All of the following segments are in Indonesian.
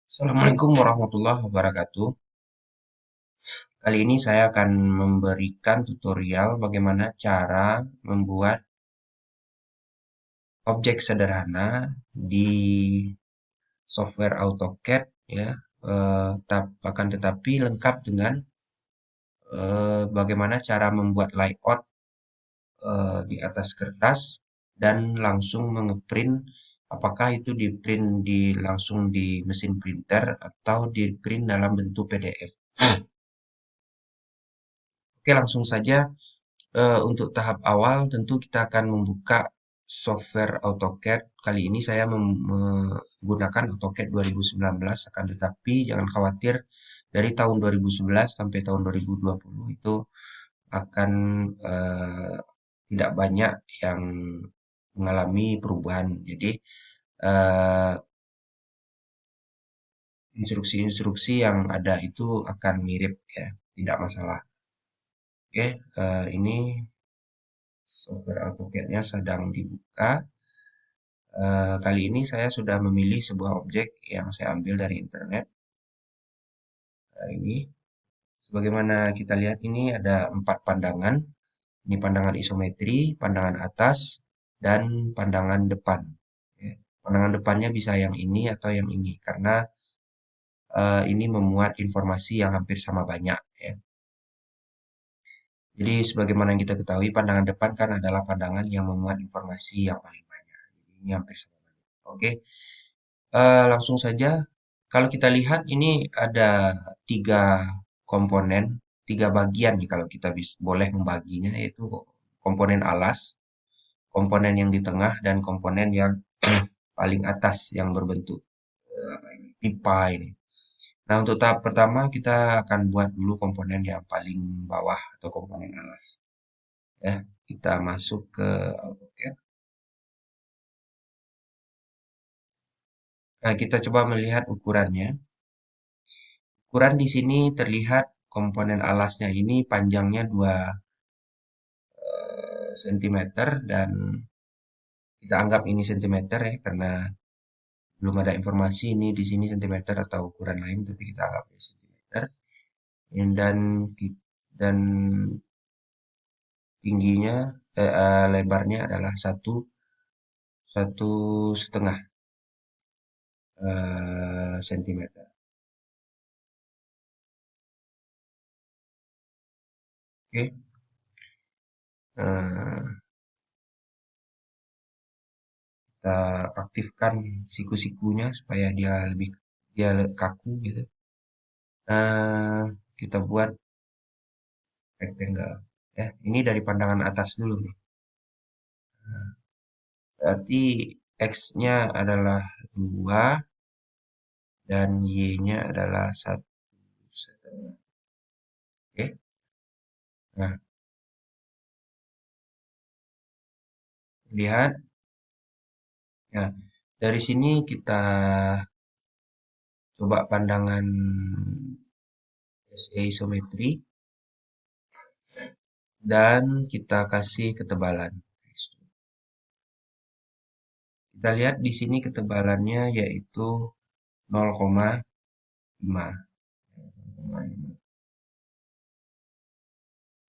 Assalamualaikum warahmatullahi wabarakatuh. Kali ini saya akan memberikan tutorial bagaimana cara membuat objek sederhana di software AutoCAD ya. Akan tetapi lengkap dengan bagaimana cara membuat layout di atas kertas dan langsung mengeprint apakah itu di print langsung di mesin printer atau di print dalam bentuk PDF. Oke, langsung saja. Untuk tahap awal tentu kita akan membuka software AutoCAD. Kali ini saya menggunakan AutoCAD 2019, akan tetapi jangan khawatir dari tahun 2011 sampai tahun 2020 itu akan tidak banyak yang mengalami perubahan. Jadi eh, instruksi-instruksi yang ada itu akan mirip ya, tidak masalah. Oke, ini software AutoCAD-nya sedang dibuka. Kali ini saya sudah memilih sebuah objek yang saya ambil dari internet. Ini, sebagaimana kita lihat ini ada 4 pandangan. Ini pandangan isometri, pandangan atas, dan pandangan depan. Ya, pandangan depannya bisa yang ini atau yang ini, karena ini memuat informasi yang hampir sama banyak. Ya. Jadi sebagaimana yang kita ketahui, pandangan depan kan adalah pandangan yang memuat informasi yang paling banyak. Jadi, ini hampir sama banyak. Oke. Langsung saja, kalau kita lihat ini ada 3 komponen, 3 bagian nih kalau kita boleh membaginya, yaitu komponen alas, komponen yang di tengah, dan komponen yang paling atas yang berbentuk pipa ini. Nah, untuk tahap pertama kita akan buat dulu komponen yang paling bawah atau komponen alas. Ya, kita masuk ke AutoCAD. Nah, kita coba melihat ukurannya. Ukuran di sini terlihat komponen alasnya ini panjangnya 2 sentimeter dan kita anggap ini sentimeter ya karena belum ada informasi ini di sini sentimeter atau ukuran lain tapi kita anggap ini sentimeter. Dan dan tingginya lebarnya adalah satu setengah sentimeter. Oke. Nah, kita aktifkan siku-sikunya supaya dia kaku gitu. Nah, kita buat rectangle. Ya, ini dari pandangan atas dulu nih. Berarti X-nya adalah 2 dan Y-nya adalah 1,5. Oke. Nah, lihat. Ya, dari sini kita coba pandangan SA isometri dan kita kasih ketebalan. Kita lihat di sini ketebalannya yaitu 0,5.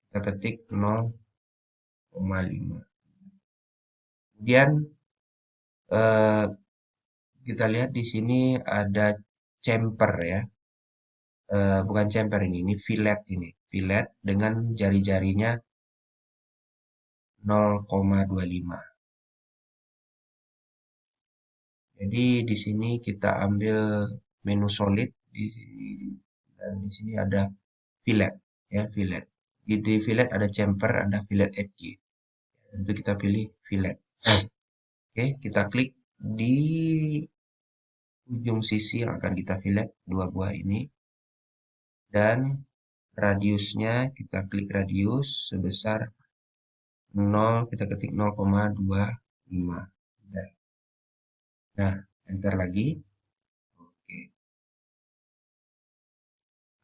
Kita ketik 0,5. Kemudian eh, kita lihat di sini ada chamfer ya. Bukan chamfer ini fillet ini. Fillet dengan jari-jarinya 0,25. Jadi di sini kita ambil menu solid di sini dan di sini ada fillet ya fillet. Di fillet ada chamfer, ada fillet edge. Tentu kita pilih fillet. Oke, kita klik di ujung sisi yang akan kita fillet dua buah ini dan radiusnya kita klik radius sebesar 0 kita ketik 0,25. Nah, enter lagi. Oke.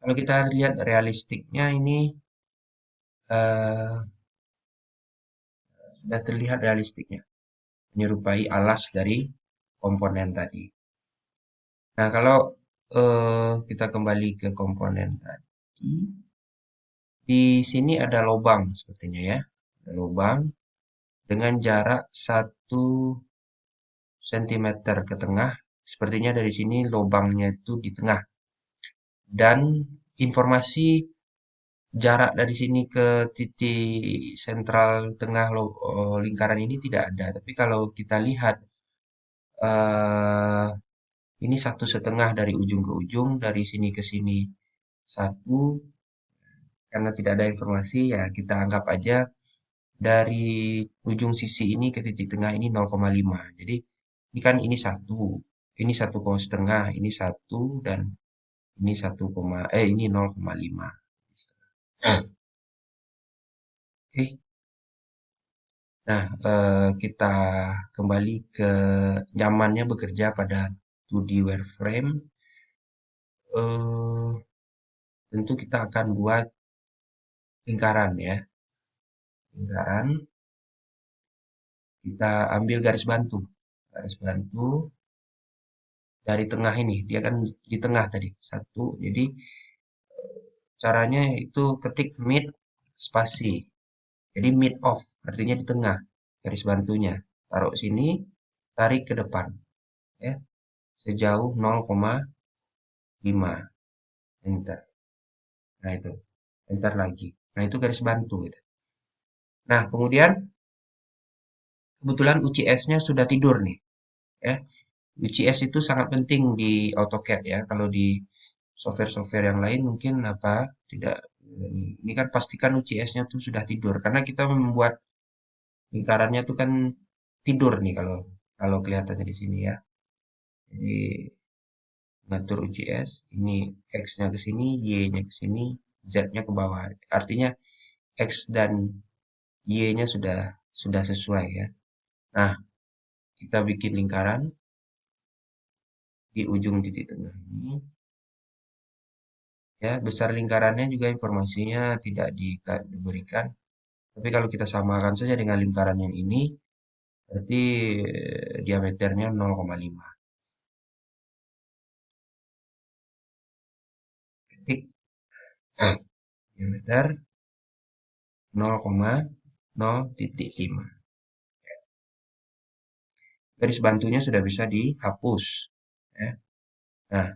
Kalau kita lihat realistiknya ini eh, sudah terlihat realistiknya, menyerupai alas dari komponen tadi. Nah, kalau kita kembali ke komponen tadi. Di sini ada lubang sepertinya ya. Ada lubang dengan jarak 1 cm ke tengah. Sepertinya dari sini lubangnya itu di tengah. Dan informasi jarak dari sini ke titik sentral tengah lingkaran ini tidak ada. Tapi kalau kita lihat eh, ini 1,5 dari ujung ke ujung, dari sini ke sini 1. Karena tidak ada informasi, ya kita anggap aja dari ujung sisi ini ke titik tengah ini 0,5. Jadi ini kan ini 1, ini 1,5, ini 1 dan ini 1, ini 0,5. Oke. Nah, kita kembali ke nyamannya bekerja pada 2D wireframe. Eh, tentu kita akan buat lingkaran ya. Lingkaran, kita ambil garis bantu. Garis bantu dari tengah ini. Dia kan di tengah tadi. Satu. Jadi caranya itu ketik mid spasi. Jadi mid off, artinya di tengah garis bantunya. Taruh sini, tarik ke depan ya. Sejauh 0,5. Enter. Nah, itu. Enter lagi. Nah, itu garis bantu gitu. Nah, kemudian kebetulan UCS-nya sudah tidur nih, ya. UCS itu sangat penting di AutoCAD ya. Kalau di software-software yang lain mungkin apa tidak. Ini kan pastikan UCS-nya tuh sudah tidur karena kita membuat lingkarannya tuh kan tidur nih kalau kalau kelihatannya di sini ya. Jadi ngatur UCS, ini X-nya ke sini, Y-nya ke sini, Z-nya ke bawah. Artinya X dan Y-nya sudah sesuai ya. Nah, kita bikin lingkaran di ujung titik tengah ini. Ya, besar lingkarannya juga informasinya tidak diberikan. Tapi kalau kita samakan saja dengan lingkaran yang ini, berarti diameternya 0,5. Ketik diameter 0,0,5. Garis bantunya sudah bisa dihapus. Ya. Nah,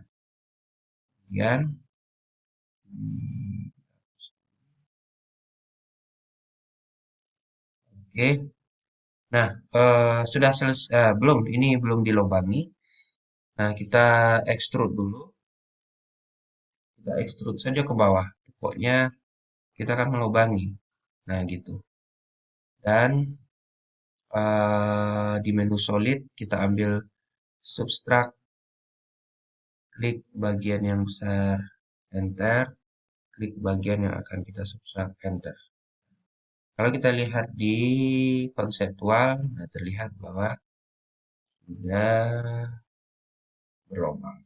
kemudian hmm, oke. Nah, sudah selesai. Belum, ini belum dilubangi. Nah, kita extrude dulu. Kita extrude saja ke bawah. Pokoknya kita akan melubangi. Nah, gitu. Dan di menu solid kita ambil subtract, klik bagian yang besar, enter, klik bagian yang akan kita subtract, enter. Kalau kita lihat di konseptual, nah terlihat bahwa sudah berlubang.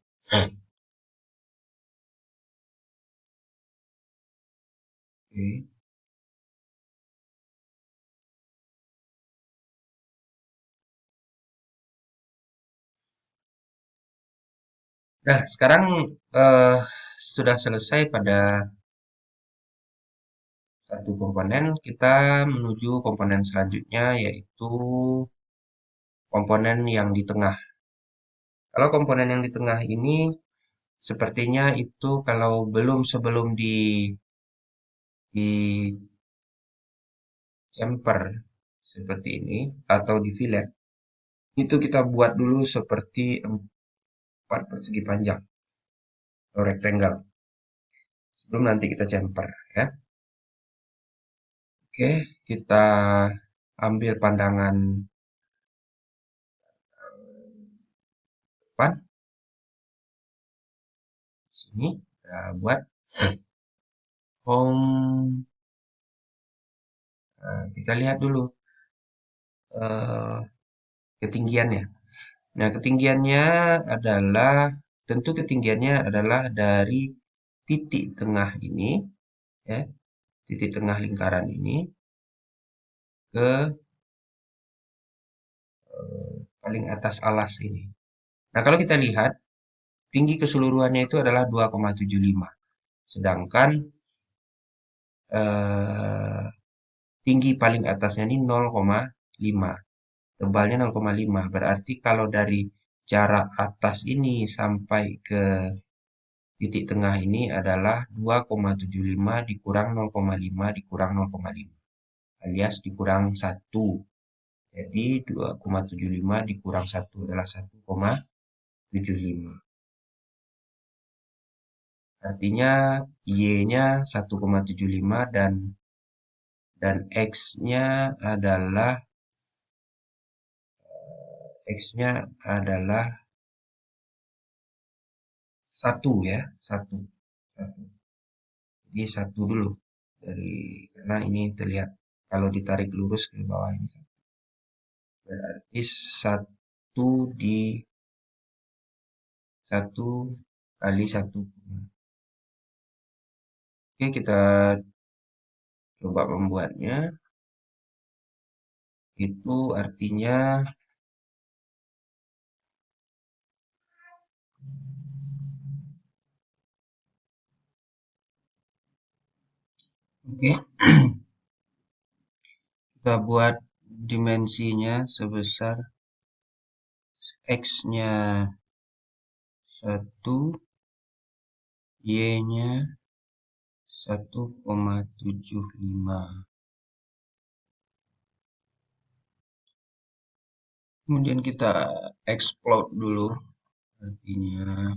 Oke. Nah, sekarang eh, sudah selesai pada satu komponen, kita menuju komponen selanjutnya yaitu komponen yang di tengah. Kalau komponen yang di tengah ini sepertinya itu kalau sebelum di jumper seperti ini atau di fillet, itu kita buat dulu seperti 4 persegi panjang atau rectangle sebelum nanti kita jumper ya. Oke, kita ambil pandangan depan sini, kita buat home. Nah, kita lihat dulu eh, ketinggiannya. Nah, ketinggiannya adalah tentu ketinggiannya adalah dari titik tengah ini ya, titik tengah lingkaran ini ke paling atas alas ini. Nah, kalau kita lihat tinggi keseluruhannya itu adalah 2,75. Sedangkan eh, tinggi paling atasnya ini 0,5. Tebalnya 0,5. Berarti kalau dari jarak atas ini sampai ke titik tengah ini adalah 2,75 dikurang 0,5 dikurang 0,5 alias dikurang 1. Jadi 2,75 dikurang 1 adalah 1,75. Artinya Y-nya 1,75 dan X-nya adalah 1 ya, 1. Jadi 1 dulu. Karena ini terlihat kalau ditarik lurus ke bawah ini 1. Berarti 1 di 1 kali 1. Oke, kita coba membuatnya. Itu artinya, oke, kita buat dimensinya sebesar X-nya 1, Y-nya 1,75. Kemudian kita explode dulu. Artinya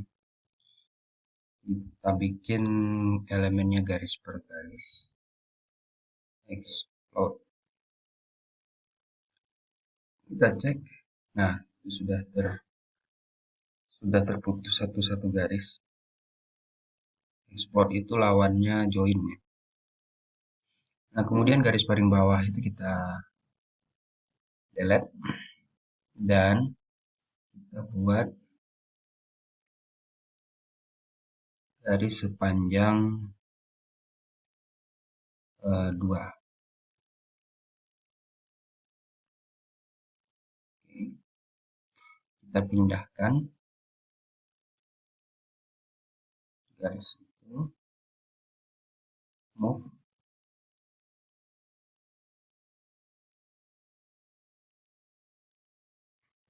kita bikin elemennya garis per garis. Explode. Kita cek. Nah, itu sudah terputus satu-satu garis. Export itu lawannya join ya. Nah, kemudian garis paling bawah itu kita delete dan kita buat garis sepanjang 2. Kita pindahkan garis itu, move,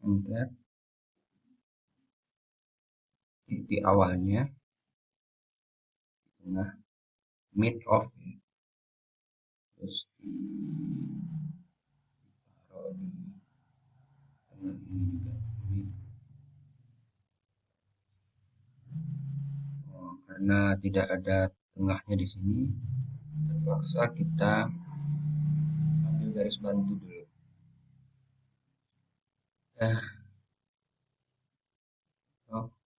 enter, titik awalnya tengah mid of, terus taruh di tengah ini juga mid. Karena tidak ada tengahnya di sini, terpaksa kita ambil garis bantu dulu.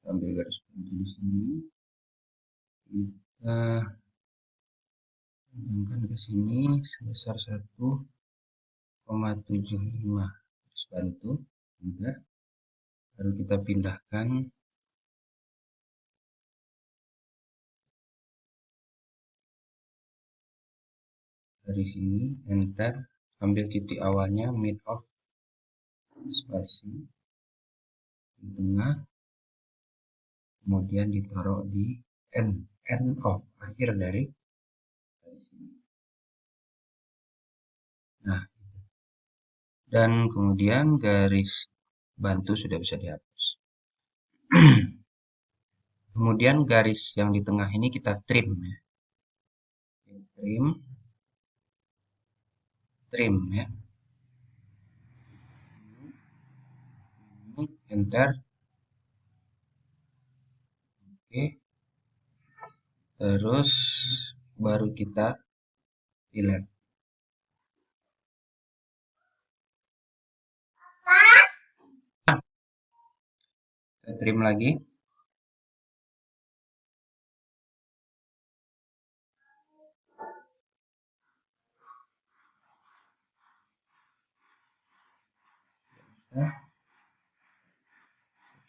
Ambil garis bantu di sini, kita panjangkan ke sini sebesar 1,75 garis bantu, enter. Lalu kita pindahkan dari sini, enter, ambil titik awalnya mid of, spasi di tengah, kemudian ditaruh di end of, akhir dari sini. Nah, dan kemudian garis bantu sudah bisa dihapus. Kemudian garis yang di tengah ini kita trim ya. Trim ya. Enter. Oke. Terus baru kita delete. Kita trim lagi.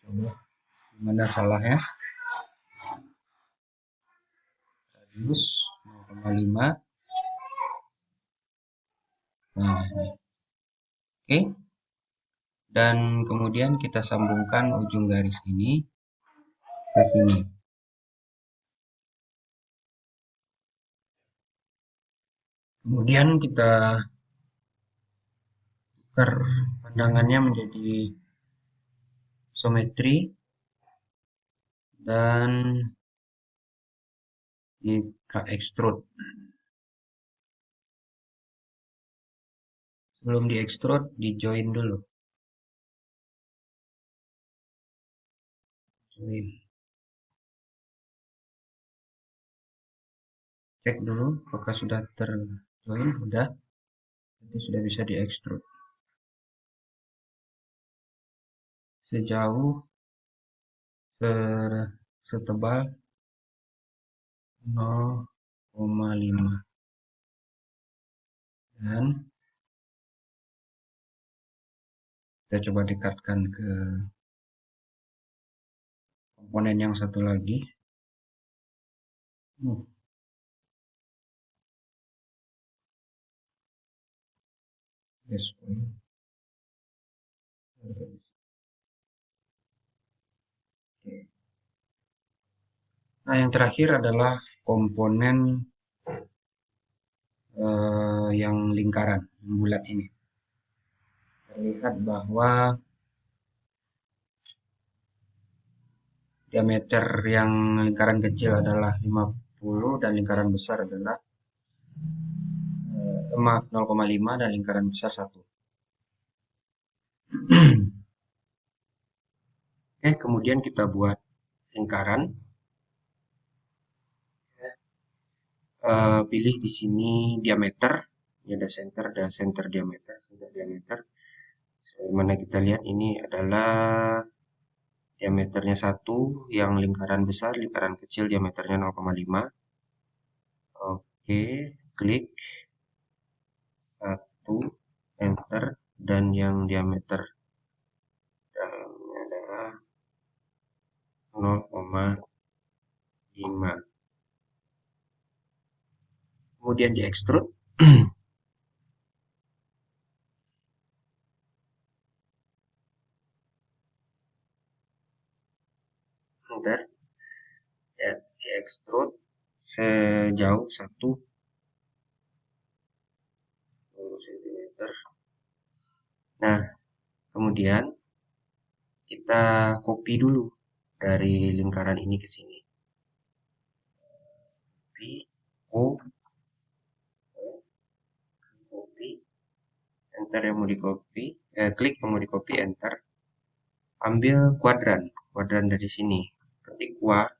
Coba gimana salahnya. Radius 0,5. Nah, oke. Dan kemudian kita sambungkan ujung garis ini ke sini. Kemudian kita tukar pandangannya menjadi isometri dan kita extrude. Sebelum di extrude, di join dulu. Join. Cek dulu apakah sudah terjoin. Udah. Nanti sudah bisa di extrude. Sejauh setebal 0,5 dan kita coba dekatkan ke komponen yang satu lagi. Yes. Nah, yang terakhir adalah komponen yang lingkaran, yang bulat ini. Terlihat bahwa diameter yang lingkaran kecil adalah 50 dan lingkaran besar adalah 0,5 dan lingkaran besar 1. Oke, kemudian kita buat lingkaran. Pilih di sini diameter. Ini ada center diameter, Sebagaimana kita lihat ini adalah diameternya 1, yang lingkaran besar, lingkaran kecil diameternya 0,5. Oke, klik 1, enter, dan yang diameter dalamnya adalah 0,5. Kemudian di extrude. Bentar. Ya, di extrude sejauh 1 cm. Nah, kemudian kita copy dulu dari lingkaran ini ke sini. Copy, enter yang mau di copy, klik yang mau di copy, enter. Ambil kuadran dari sini. Ketik kuadran.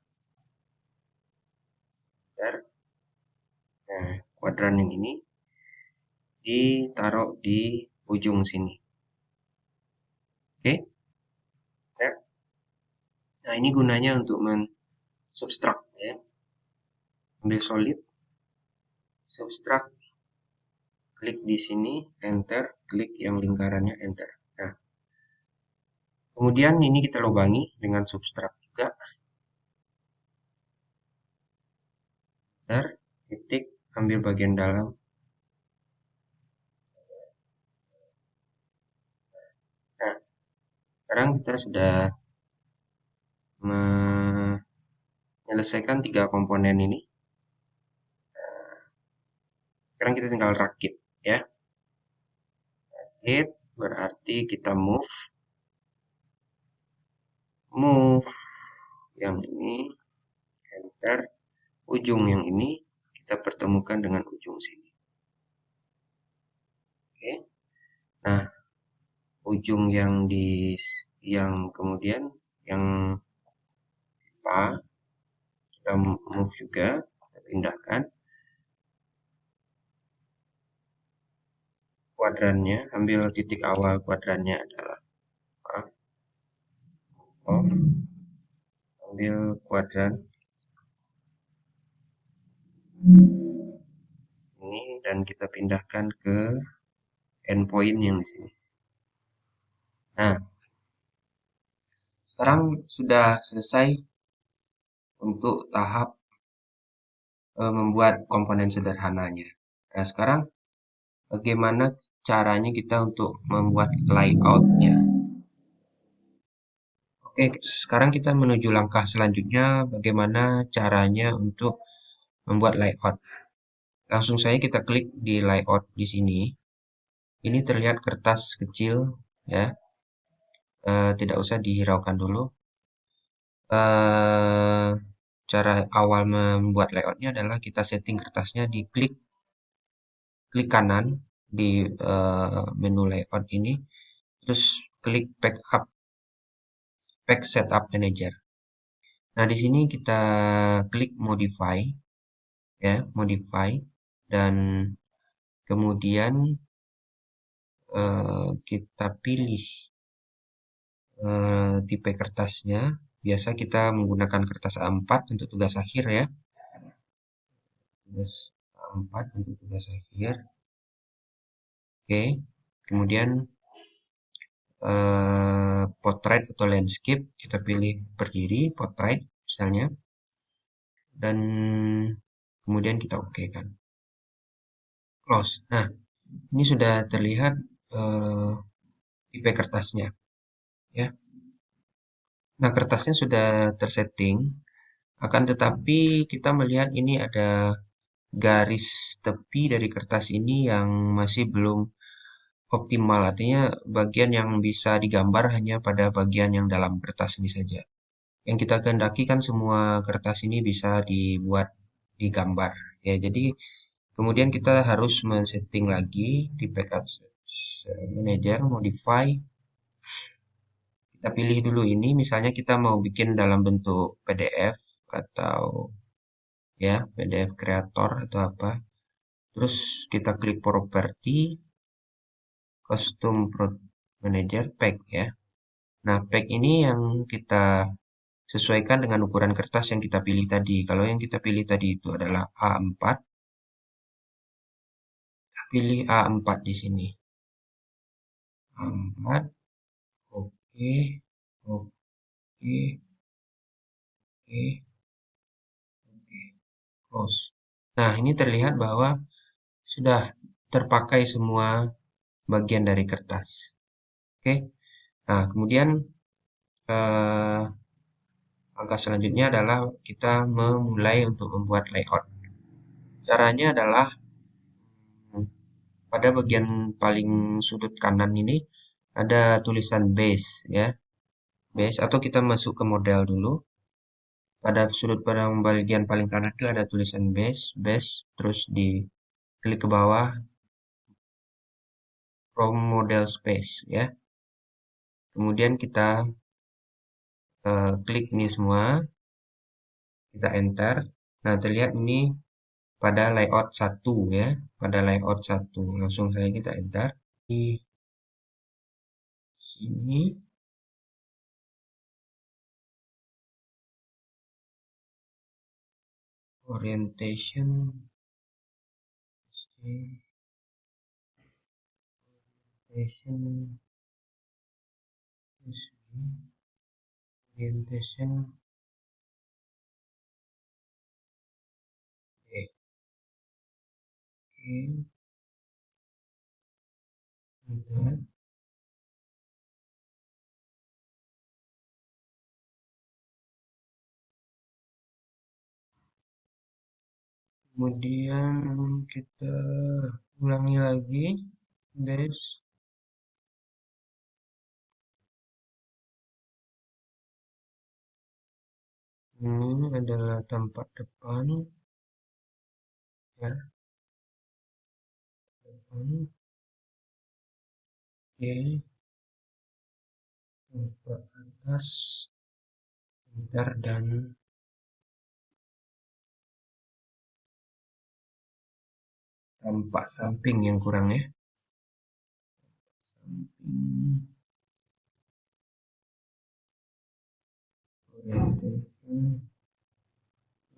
Nah, kuadran yang ini ditaruh di ujung sini. Oke. Nah, ini gunanya untuk subtract ya. Ambil solid, subtract, klik di sini, enter, klik yang lingkarannya, enter. Nah, kemudian ini kita lubangi dengan subtract juga. Enter, titik, ambil bagian dalam. Nah, sekarang kita sudah menyelesaikan 3 komponen ini. Sekarang kita tinggal rakit ya. Rakit berarti kita move yang ini, enter, ujung yang ini kita pertemukan dengan ujung sini. Oke. Nah, ujung yang kemudian yang kita move juga, kita pindahkan kuadrannya, ambil titik awal kuadrannya adalah ambil kuadran ini dan kita pindahkan ke endpoint yang di sini. Nah, sekarang sudah selesai untuk tahap membuat komponen sederhananya. Nah, sekarang bagaimana caranya kita untuk membuat layout-nya? Oke, sekarang kita menuju langkah selanjutnya, bagaimana caranya untuk membuat layout. Langsung saja kita klik di layout di sini. Ini terlihat kertas kecil, ya. Tidak usah dihiraukan dulu. Eh, Cara awal membuat layoutnya adalah kita setting kertasnya di klik kanan di menu layout ini, terus klik pack setup manager. Nah, di sini kita klik modify, ya, modify, dan kemudian kita pilih tipe kertasnya. Biasa kita menggunakan kertas A4 untuk tugas akhir, ya. Tugas A4 untuk tugas akhir. Oke. Kemudian portrait atau landscape kita pilih berdiri, portrait misalnya, dan kemudian kita oke kan, close. Nah, ini sudah terlihat eh, tipe kertasnya, ya. Nah, kertasnya sudah tersetting, akan tetapi kita melihat ini ada garis tepi dari kertas ini yang masih belum optimal, artinya bagian yang bisa digambar hanya pada bagian yang dalam kertas ini saja. Yang kita kehendaki kan semua kertas ini bisa dibuat digambar. Ya, jadi kemudian kita harus men-setting lagi di backup manager, modify. Kita pilih dulu ini, misalnya kita mau bikin dalam bentuk PDF atau ya PDF creator atau apa. Terus kita klik property, custom manager, pack ya. Nah, pack ini yang kita sesuaikan dengan ukuran kertas yang kita pilih tadi. Kalau yang kita pilih tadi itu adalah A4, pilih A4 di sini. A4, oke, oke, oke, oke, close. Nah, ini terlihat bahwa sudah terpakai semua bagian dari kertas. Oke. Nah, kemudian eh, langkah selanjutnya adalah kita memulai untuk membuat layout. Caranya adalah pada bagian paling sudut kanan ini ada tulisan base ya, base atau kita masuk ke model dulu. Pada sudut pada bagian paling kanan itu ada tulisan base, terus di klik ke bawah from model space ya. Kemudian kita klik ini semua, kita enter. Nah, terlihat ini pada layout satu ya, pada layout satu. Langsung saja kita enter. Di sini orientation, orientation, orientation, oke, oke, bentar. Kemudian kita ulangi lagi base. Ini adalah tempat depan ya, depan. Oke, tempat atas, bentar, dan tampak samping yang kurang ya. Samping, orientation,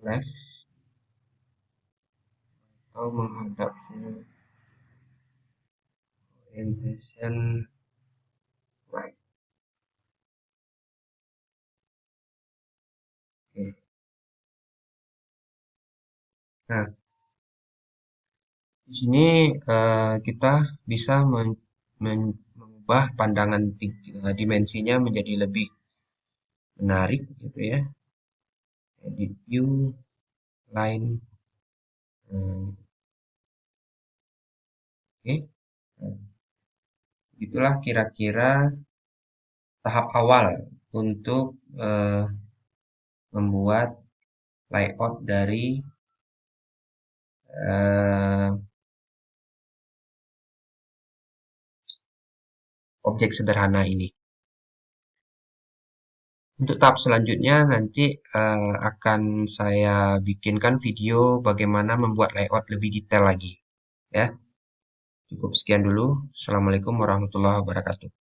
left atau menghadap orientation right. Oke. Nah, di sini kita bisa mengubah pandangan dimensinya menjadi lebih menarik gitu ya. Edit view, line, oke. Nah, itulah kira-kira tahap awal untuk membuat layout dari eh, objek sederhana ini. Untuk tahap selanjutnya nanti akan saya bikinkan video bagaimana membuat layout lebih detail lagi. Ya, cukup sekian dulu. Assalamualaikum warahmatullahi wabarakatuh.